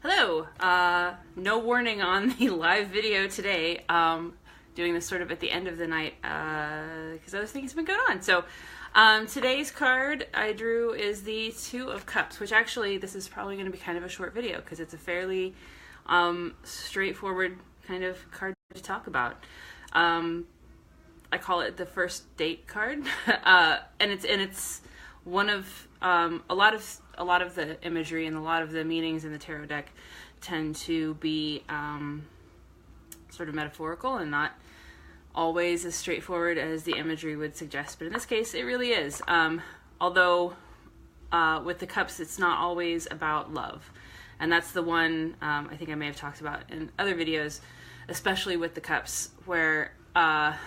Hello. No warning on the live video today. Doing this sort of at the end of the night because other things have been going on. So today's card I drew is the Two of Cups, which actually this is probably going to be kind of a short video because it's a fairly straightforward kind of card to talk about. I call it the first date card, and it's one of a lot of the imagery and a lot of the meanings in the tarot deck tend to be sort of metaphorical and not always as straightforward as the imagery would suggest. But in this case, it really is. Although with the cups, it's not always about love, and that's the one I think I may have talked about in other videos, especially with the cups, where I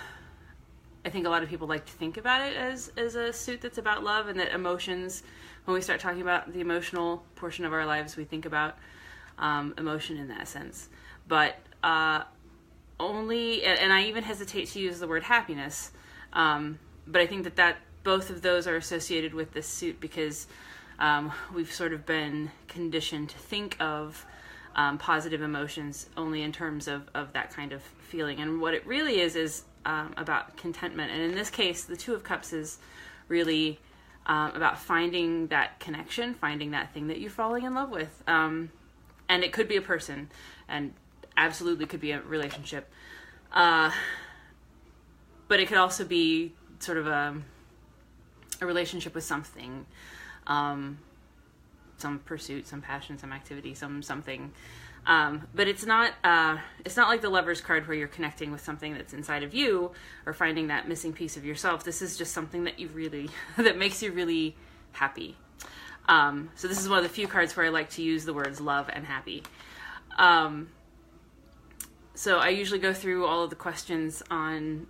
think a lot of people like to think about it as a suit that's about love, and that emotions, when we start talking about the emotional portion of our lives, we think about emotion in that sense. But only, and I even hesitate to use the word happiness, but I think that both of those are associated with this suit because we've sort of been conditioned to think of positive emotions only in terms of that kind of feeling. And what it really is about contentment. And in this case, the Two of Cups is really about finding that connection, finding that thing that you're falling in love with. And it could be a person, and absolutely could be a relationship. But it could also be sort of a relationship with something, some pursuit, some passion, some activity, something. But it's not like the Lover's card where you're connecting with something that's inside of you or finding that missing piece of yourself. This is just something that that makes you really happy. So this is one of the few cards where I like to use the words love and happy. So I usually go through all of the questions in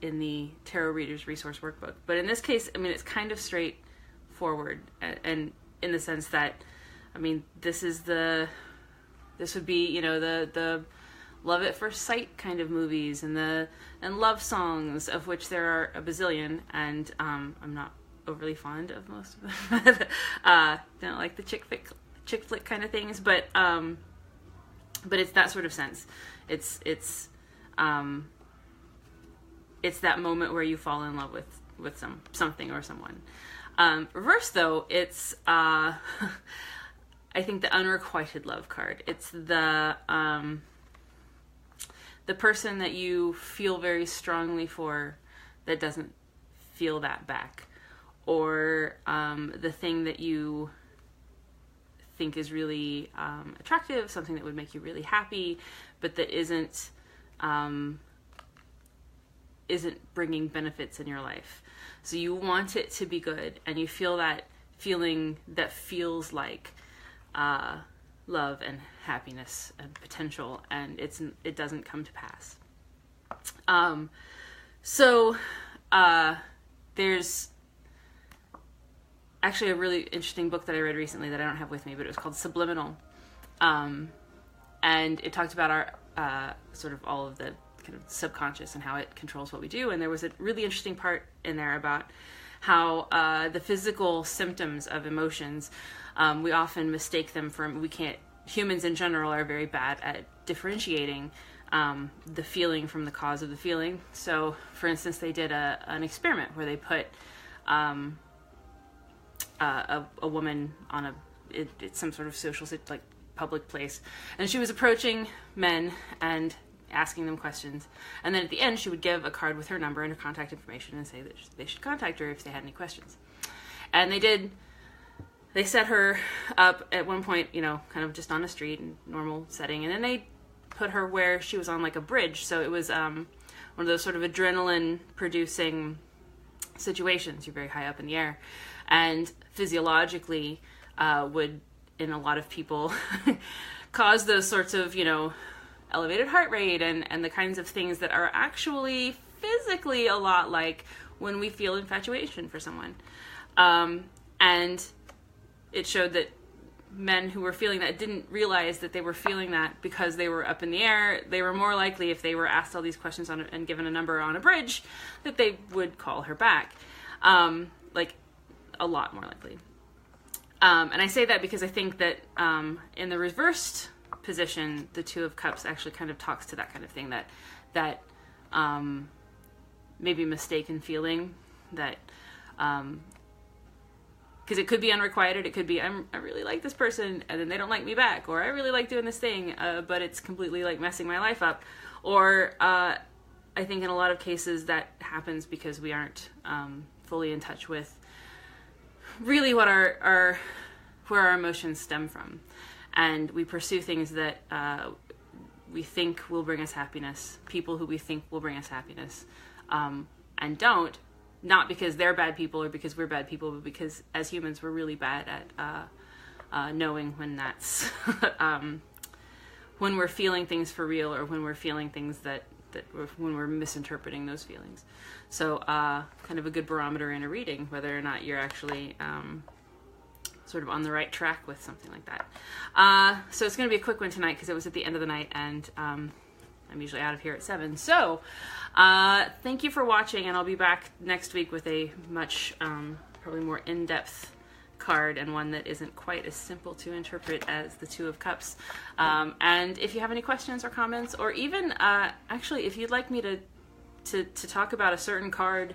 the Tarot Reader's Resource Workbook. But in this case, I mean, it's kind of straightforward, and in the sense that, I mean, this would be, the love at first sight kind of movies and love songs, of which there are a bazillion, and I'm not overly fond of most of them. Don't like the chick flick kind of things, but it's that sort of sense. It's that moment where you fall in love with something or someone. Reverse though, it's I think the unrequited love card. It's the person that you feel very strongly for that doesn't feel that back, or the thing that you think is really attractive, something that would make you really happy, but that isn't bringing benefits in your life. So you want it to be good, and you feel that feeling that feels like love and happiness and potential, and it doesn't come to pass. There's actually a really interesting book that I read recently that I don't have with me, but it was called Subliminal, and it talked about our sort of all of the kind of subconscious and how it controls what we do. And there was a really interesting part in there about how the physical symptoms of emotions, we often mistake them from, humans in general are very bad at differentiating the feeling from the cause of the feeling. So, for instance, they did an experiment where they put a woman on it's some sort of social, like, public place, and she was approaching men and asking them questions, and then at the end she would give a card with her number and her contact information and say that they should contact her if they had any questions. And they set her up at one point, kind of just on a street in normal setting, and then they put her where she was on like a bridge, so it was one of those sort of adrenaline producing situations. You're very high up in the air, and physiologically would, in a lot of people, cause those sorts of, elevated heart rate and the kinds of things that are actually physically a lot like when we feel infatuation for someone. And it showed that men who were feeling that didn't realize that they were feeling that because they were up in the air. They were more likely, if they were asked all these questions and given a number on a bridge, that they would call her back. Like, a lot more likely. And I say that because I think that in the reversed position, the Two of Cups actually kind of talks to that kind of thing, that maybe mistaken feeling, that because it could be unrequited. It could be I really like this person and then they don't like me back, or I really like doing this thing but it's completely like messing my life up. Or I think in a lot of cases that happens because we aren't fully in touch with really what where our emotions stem from, and we pursue things that we think will bring us happiness, people who we think will bring us happiness, and don't, not because they're bad people or because we're bad people, but because as humans we're really bad at knowing when that's when we're feeling things for real, or when we're feeling things when we're misinterpreting those feelings. So kind of a good barometer in a reading, whether or not you're actually sort of on the right track with something like that. So it's going to be a quick one tonight because it was at the end of the night, and I'm usually out of here at 7. So thank you for watching, and I'll be back next week with a much probably more in-depth card, and one that isn't quite as simple to interpret as the Two of Cups. And if you have any questions or comments, or even actually if you'd like me to talk about a certain card,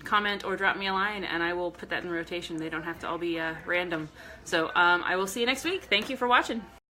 comment or drop me a line and I will put that in rotation. They don't have to all be random. So I will see you next week. Thank you for watching.